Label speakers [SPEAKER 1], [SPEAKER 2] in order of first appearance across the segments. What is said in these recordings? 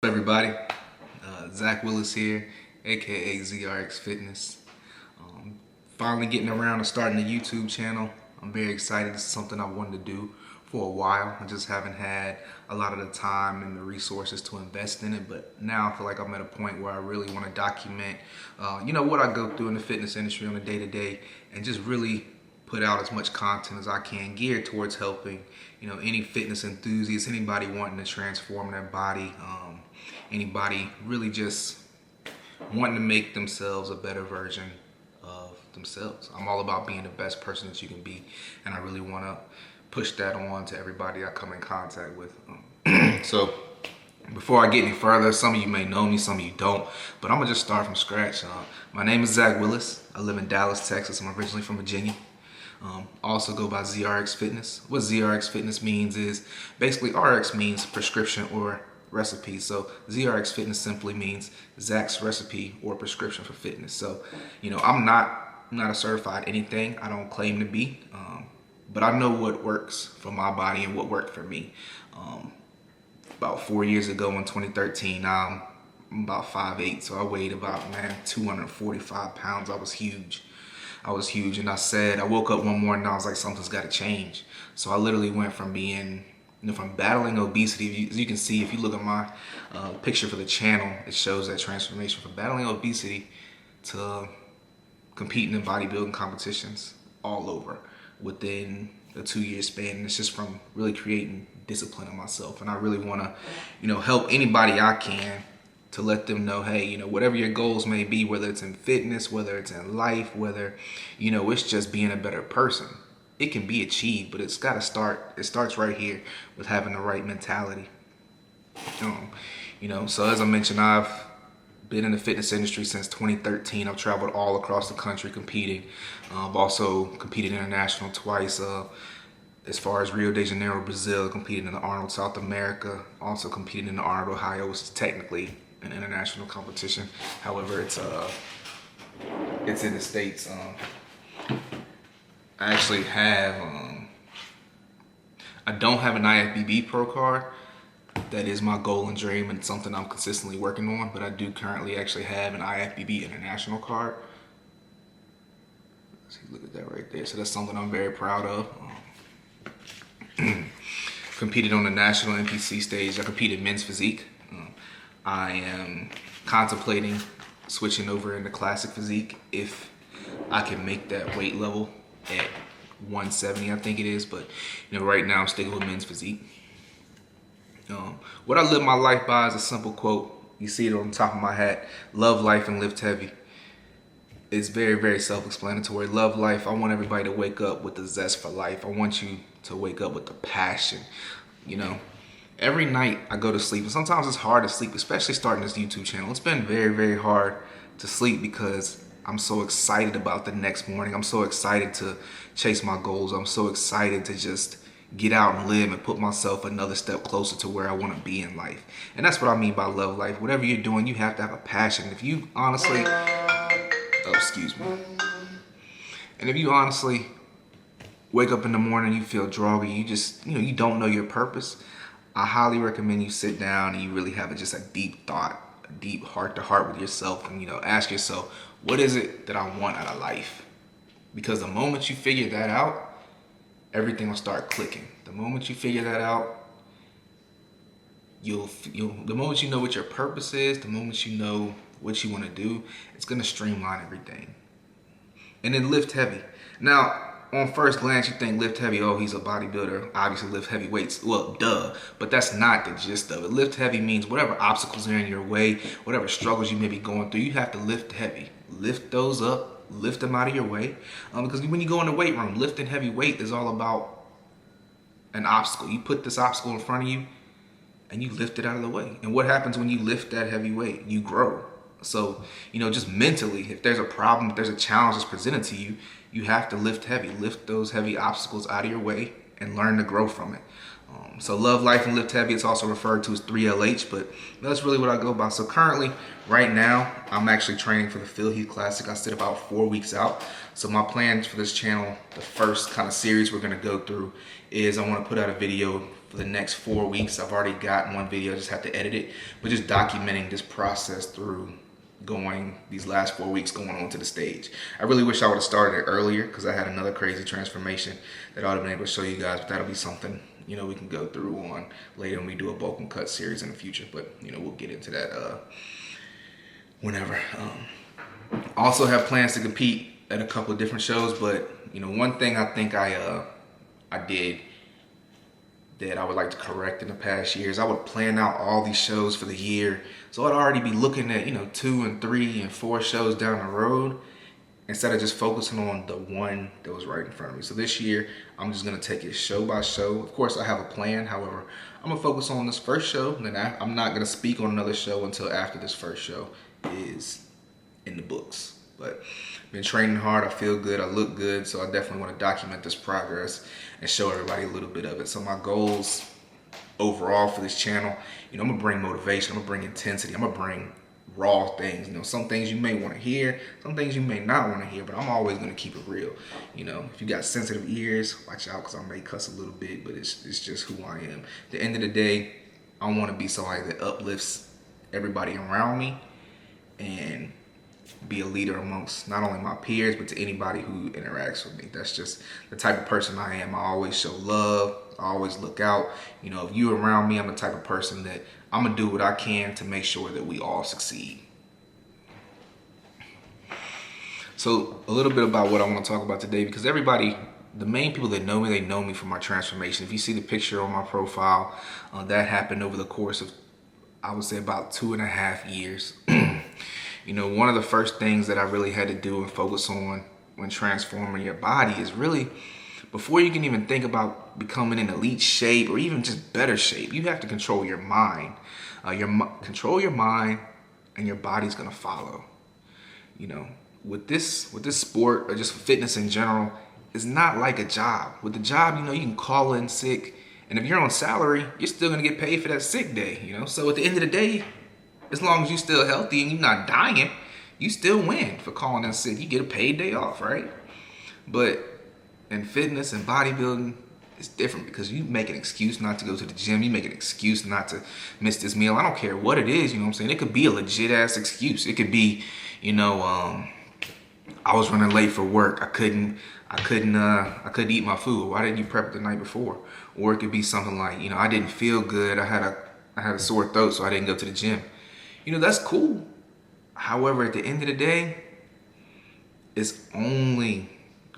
[SPEAKER 1] Everybody, Zac Willis here, aka ZrxFITNESS. Finally getting around to starting a YouTube channel. I'm very excited. This is something I wanted to do for a while. I just haven't had a lot of the time and the resources to invest in it, but now I feel like I'm at a point where I really want to document what I go through in the fitness industry on a day-to-day, and just really put out as much content as I can geared towards helping any fitness enthusiasts, anybody wanting to transform their body, anybody really just wanting to make themselves a better version of themselves. I'm all about being the best person that you can be, and I really want to push that on to everybody I come in contact with. So before I get any further, some of you may know me, some of you don't, but I'm gonna just start from scratch. My name is Zac Willis. I live in Dallas, Texas. I'm originally from Virginia. Also go by ZrxFITNESS. What ZrxFITNESS means is basically RX means prescription or recipe. So ZrxFITNESS simply means Zac's recipe or prescription for fitness. So I'm not a certified anything. I don't claim to be, but I know what works for my body and what worked for me. About 4 years ago in 2013, I'm about 5'8", so I weighed about 245 pounds. I was huge, and I woke up one morning and I was like, something's got to change. So I literally went from being, from battling obesity. As you can see, if you look at my picture for the channel, it shows that transformation from battling obesity to competing in bodybuilding competitions all over within a 2-year span. And it's just from really creating discipline in myself. And I really want to, help anybody I can to let them know, hey, whatever your goals may be, whether it's in fitness, whether it's in life, whether, it's just being a better person. It can be achieved, but it's got to start. It starts right here with having the right mentality. So as I mentioned, I've been in the fitness industry since 2013. I've traveled all across the country competing. I've also competed international twice. As far as Rio de Janeiro, Brazil, competed in the Arnold South America, also competed in the Arnold, Ohio, which is technically an international competition. However, it's in the States. I actually have, I don't have an IFBB Pro card. That is my goal and dream, and something I'm consistently working on, but I do currently actually have an IFBB International card. See, look at that right there. So that's something I'm very proud of. Competed on the national NPC stage. I competed men's physique. I am contemplating switching over into classic physique if I can make that weight level at 170, I think it is. But right now I'm sticking with men's physique. What I live my life by is a simple quote. You see it on the top of my hat: love life and lift heavy. It's very, very self-explanatory. Love life. I want everybody to wake up with the zest for life. I want you to wake up with the passion. Every night I go to sleep, and sometimes it's hard to sleep, especially starting this YouTube channel. It's been very, very hard to sleep because I'm so excited about the next morning. I'm so excited to chase my goals. I'm so excited to just get out and live and put myself another step closer to where I want to be in life. And that's what I mean by love life. Whatever you're doing, you have to have a passion. If you honestly, and if you honestly wake up in the morning, you feel druggy, you just, you don't know your purpose, I highly recommend you sit down and you really have just a deep thought, a deep heart-to-heart with yourself, and ask yourself, what is it that I want out of life? Because the moment you figure that out, everything will start clicking. The moment you figure that out, the moment you know what your purpose is, the moment you know what you want to do, it's going to streamline everything. And then lift heavy. Now, on first glance, you think lift heavy, oh, he's a bodybuilder, obviously lift heavy weights. Well, duh, but that's not the gist of it. Lift heavy means whatever obstacles are in your way, whatever struggles you may be going through, you have to lift heavy. Lift those up, lift them out of your way. Because when you go in the weight room, lifting heavy weight is all about an obstacle. You put this obstacle in front of you and you lift it out of the way. And what happens when you lift that heavy weight? You grow. So, just mentally, if there's a problem, if there's a challenge that's presented to you, you have to lift heavy. Lift those heavy obstacles out of your way and learn to grow from it. So love life and lift heavy. It's also referred to as 3LH, but that's really what I go by. So currently, right now, I'm actually training for the Phil Heath Classic. I sit about 4 weeks out. So my plans for this channel, the first kind of series we're going to go through, is I want to put out a video for the next 4 weeks. I've already got one video, I just have to edit it, but just documenting this process through going these last 4 weeks going on to the stage. I really wish I would have started it earlier because I had another crazy transformation that I would have been able to show you guys, but that'll be something, you know, we can go through on later when we do a bulk and cut series in the future. But you know, we'll get into that whenever. Also have plans to compete at a couple of different shows, but you know, one thing I think I did that I would like to correct in the past years, I would plan out all these shows for the year. So I'd already be looking at, you know, 2 and 3 and 4 shows down the road instead of just focusing on the one that was right in front of me. So this year, I'm just gonna take it show by show. Of course, I have a plan. However, I'm gonna focus on this first show, and then I'm not gonna speak on another show until after this first show is in the books. But been training hard, I feel good, I look good, so I definitely want to document this progress and show everybody a little bit of it. So my goals overall for this channel, you know, I'm gonna bring motivation, I'm gonna bring intensity, I'm gonna bring raw things. You know, some things you may want to hear, some things you may not want to hear, but I'm always gonna keep it real. You know, if you got sensitive ears, watch out, because I may cuss a little bit, but it's just who I am. At the end of the day, I want to be somebody that uplifts everybody around me and be a leader amongst not only my peers, but to anybody who interacts with me. That's just the type of person I am. I always show love, I always look out. You know, if you're around me, I'm the type of person that I'm gonna do what I can to make sure that we all succeed. So a little bit about what I want to talk about today, because everybody, the main people that know me, they know me from my transformation. If you see the picture on my profile, that happened over the course of, I would say, about 2.5 years. You know, one of the first things that I really had to do and focus on when transforming your body is really, before you can even think about becoming in elite shape or even just better shape, you have to control your mind. Control your mind, and your body's gonna follow. You know, with this sport, or just fitness in general, it's not like a job. With the job, you know, you can call in sick, and if you're on salary, you're still gonna get paid for that sick day. You know, so at the end of the day, as long as you're still healthy and you're not dying, you still win for calling in sick. You get a paid day off, right? But in fitness and bodybuilding, it's different, because you make an excuse not to go to the gym. You make an excuse not to miss this meal. I don't care what it is, you know what I'm saying? It could be a legit ass excuse. It could be, you know, I was running late for work. I couldn't eat my food. Why didn't you prep it the night before? Or it could be something like, you know, I didn't feel good. I had a sore throat, so I didn't go to the gym. You know, that's cool. However, at the end of the day, it's only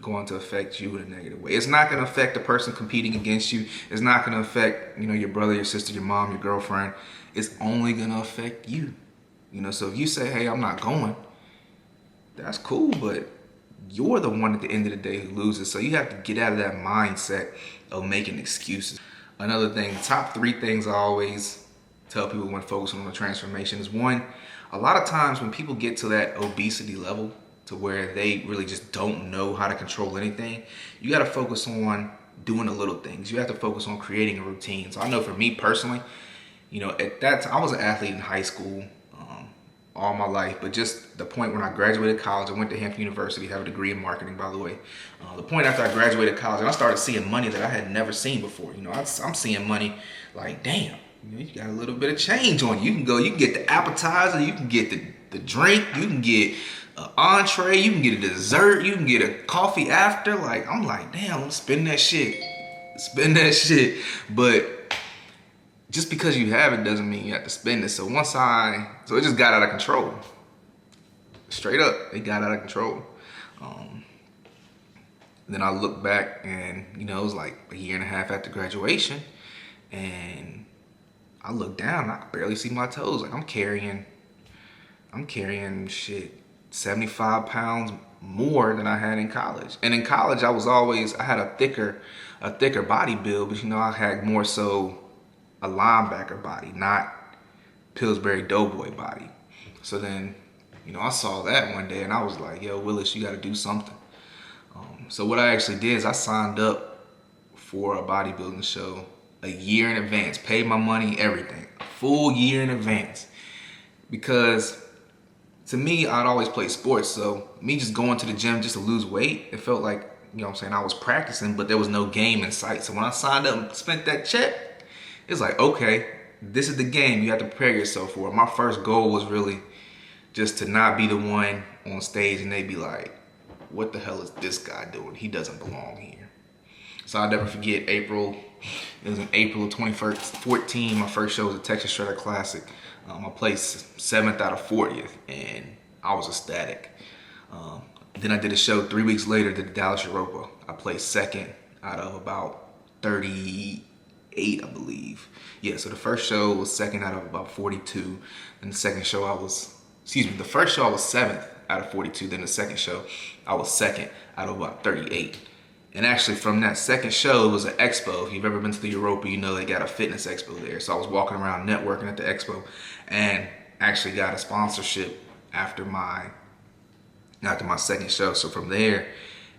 [SPEAKER 1] going to affect you in a negative way. It's not going to affect the person competing against you. It's not going to affect, you know, your brother, your sister, your mom, your girlfriend. It's only going to affect you. You know, so if you say, hey, I'm not going, that's cool, but you're the one at the end of the day who loses. So you have to get out of that mindset of making excuses. Another thing, top 3 things I always tell people when focusing on the transformation is, one, a lot of times when people get to that obesity level to where they really just don't know how to control anything, you got to focus on doing the little things. You have to focus on creating a routine. So I know for me personally, you know, at that time, I was an athlete in high school all my life, but just the point when I graduated college, I went to Hampton University, have a degree in marketing, by the way. The point after I graduated college, and I started seeing money that I had never seen before. You know, I'm seeing money like, damn, you know, you got a little bit of change on you. You can get the appetizer, you can get the drink, you can get an entree, you can get a dessert, you can get a coffee after. Like, I'm like, damn, I'm spending that shit. But just because you have it doesn't mean you have to spend it. So it just got out of control. Straight up, it got out of control. Then I look back and, you know, it was like a 1.5 years after graduation, and I look down, I could barely see my toes. Like I'm carrying shit, 75 pounds more than I had in college. And in college, I had a thicker body build, but you know, I had more so a linebacker body, not Pillsbury Doughboy body. So then, you know, I saw that one day and I was like, yo, Willis, you got to do something. So what I actually did is I signed up for a bodybuilding show a year in advance, paid my money, everything, a full year in advance. Because to me, I'd always play sports. So me just going to the gym just to lose weight, it felt like, you know what I'm saying, I was practicing, but there was no game in sight. So when I signed up and spent that check, it's like, okay, this is the game you have to prepare yourself for. My first goal was really just to not be the one on stage and they be like, what the hell is this guy doing? He doesn't belong here. So I'll never forget April. It was in April of 2014. My first show was a Texas Shredder Classic. I placed 7th out of 40th, and I was ecstatic. Then I did a show 3 weeks later, did the Dallas Europa. I placed 2nd out of about 38, I believe. Yeah, so the first show was 2nd out of about 42. And the second show the first show I was 7th out of 42. Then the second show I was 2nd out of about 38. And actually from that second show, it was an expo. If you've ever been to the Europa, you know they got a fitness expo there. So I was walking around networking at the expo and actually got a sponsorship after my second show. So from there,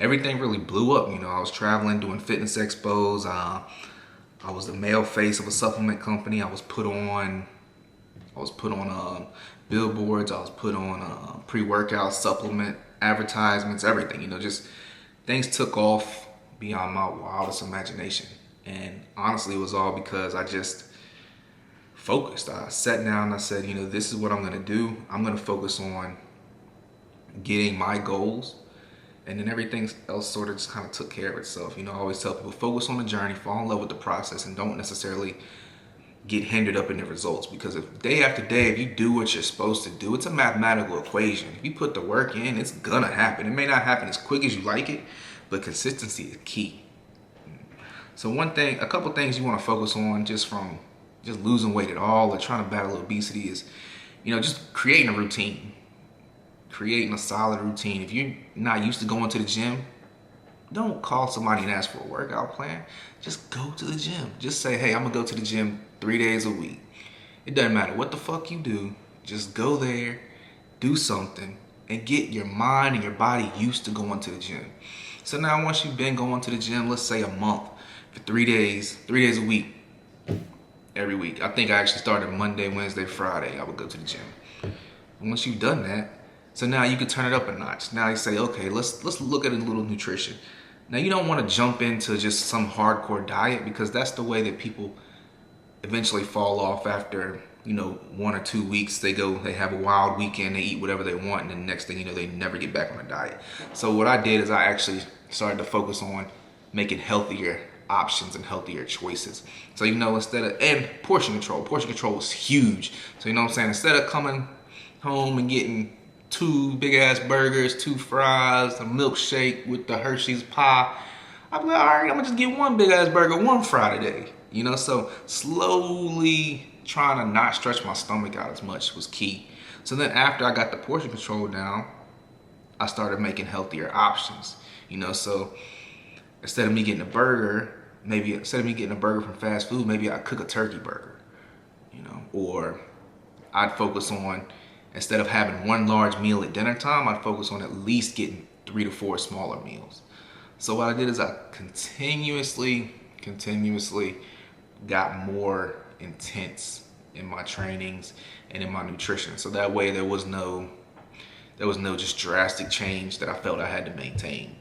[SPEAKER 1] everything really blew up. You know, I was traveling, doing fitness expos. I was the male face of a supplement company. I was put on billboards. I was put on pre-workout supplement advertisements, everything. You know, just things took off beyond my wildest imagination. And honestly, it was all because I just focused. I sat down and I said, you know, this is what I'm gonna do. I'm gonna focus on getting my goals, and then everything else sort of just kind of took care of itself. You know, I always tell people, focus on the journey, fall in love with the process, and don't necessarily get hindered up in the results. Because if day after day, if you do what you're supposed to do, it's a mathematical equation. If you put the work in, it's gonna happen. It may not happen as quick as you like it, but consistency is key. So a couple things you want to focus on just from losing weight at all or trying to battle obesity is, you know, just creating a routine. Creating a solid routine. If you're not used to going to the gym, don't call somebody and ask for a workout plan. Just go to the gym. Just say, hey, I'm gonna go to the gym 3 days a week. It doesn't matter what the fuck you do. Just go there, do something, and get your mind and your body used to going to the gym. So now once you've been going to the gym, let's say a month, for 3 days a week, every week. I think I actually started Monday, Wednesday, Friday, I would go to the gym. And once you've done that, so now you can turn it up a notch. Now you say, okay, let's look at a little nutrition. Now you don't want to jump into just some hardcore diet, because that's the way that people eventually fall off after, you know, 1 or 2 weeks. They have a wild weekend, they eat whatever they want, and then the next thing you know, they never get back on a diet. So what I did is I actually started to focus on making healthier options and healthier choices. So, you know, and portion control was huge. So, you know what I'm saying? Instead of coming home and getting 2 big ass burgers, 2 fries, a milkshake with the Hershey's pie, I'm like, all right, I'm gonna just get 1 big ass burger, 1 fry today. You know, so slowly trying to not stretch my stomach out as much was key. So then after I got the portion control down, I started making healthier options. You know, so instead of me getting a burger from fast food, maybe I'd cook a turkey burger, you know, or I'd focus on, instead of having 1 large meal at dinner time, I'd focus on at least getting 3 to 4 smaller meals. So what I did is I continuously got more intense in my trainings and in my nutrition. So that way there was no just drastic change that I felt I had to maintain.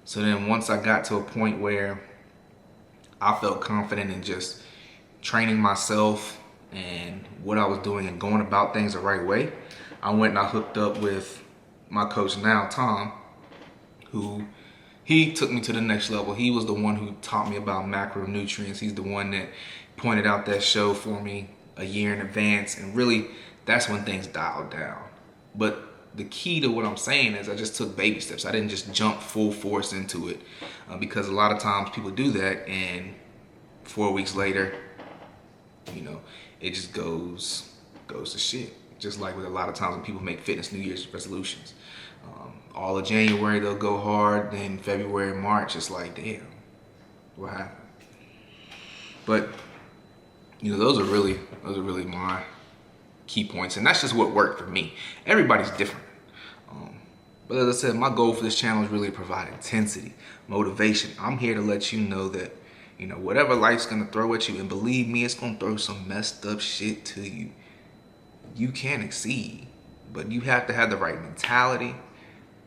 [SPEAKER 1] So then once I got to a point where I felt confident in just training myself and what I was doing and going about things the right way, I went and I hooked up with my coach now, Tom, who he took me to the next level. He was the one who taught me about macronutrients. He's the one that pointed out that show for me a year in advance, and really that's when things dialed down. But the key to what I'm saying is I just took baby steps. I didn't just jump full force into it, because a lot of times people do that and 4 weeks later, you know, it just goes to shit. Just like with a lot of times when people make fitness New Year's resolutions. All of January they'll go hard, then February, March, it's like, damn, what happened? But you know, those are really my key points, and that's just what worked for me. Everybody's different. But as I said, my goal for this channel is really to provide intensity, motivation. I'm here to let you know that, you know, whatever life's gonna throw at you, and believe me, it's gonna throw some messed up shit to you, you can exceed. But you have to have the right mentality.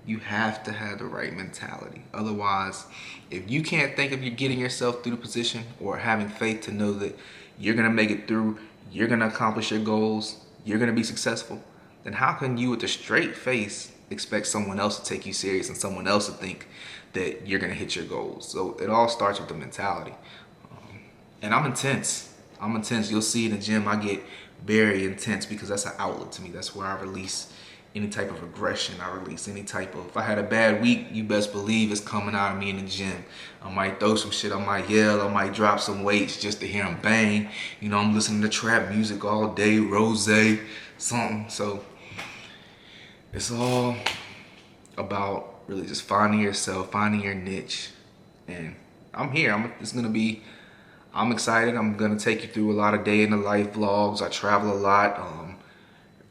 [SPEAKER 1] You have to have the right mentality. Otherwise, if you can't think of you getting yourself through the position, or having faith to know that you're gonna make it through, you're gonna accomplish your goals, you're gonna be successful, then how can you with a straight face expect someone else to take you serious and someone else to think that you're gonna hit your goals? So it all starts with the mentality. And I'm intense. I'm intense. You'll see in the gym I get very intense because that's an outlet to me. That's where I release any type of aggression. I release any type of, if I had a bad week, you best believe it's coming out of me in the gym. I might throw some shit, I might yell, I might drop some weights just to hear them bang. You know, I'm listening to trap music all day, rose, something. So it's all about really just finding yourself, finding your niche. And I'm here. I'm excited. I'm gonna take you through a lot of day in the life vlogs. I travel a lot.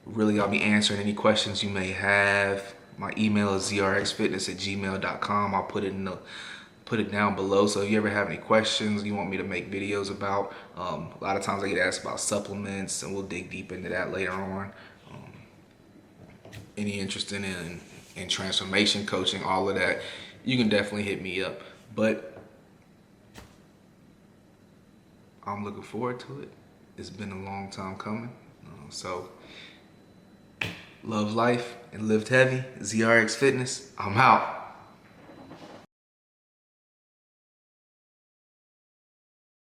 [SPEAKER 1] Really, I'll be answering any questions you may have. My email is ZrxFITNESS@gmail.com. I'll put it down below. So if you ever have any questions you want me to make videos about, a lot of times I get asked about supplements, and we'll dig deep into that later on. Any interest in transformation coaching, all of that, you can definitely hit me up. But I'm looking forward to it. It's been a long time coming. So love life and lift heavy. ZrX Fitness, I'm out.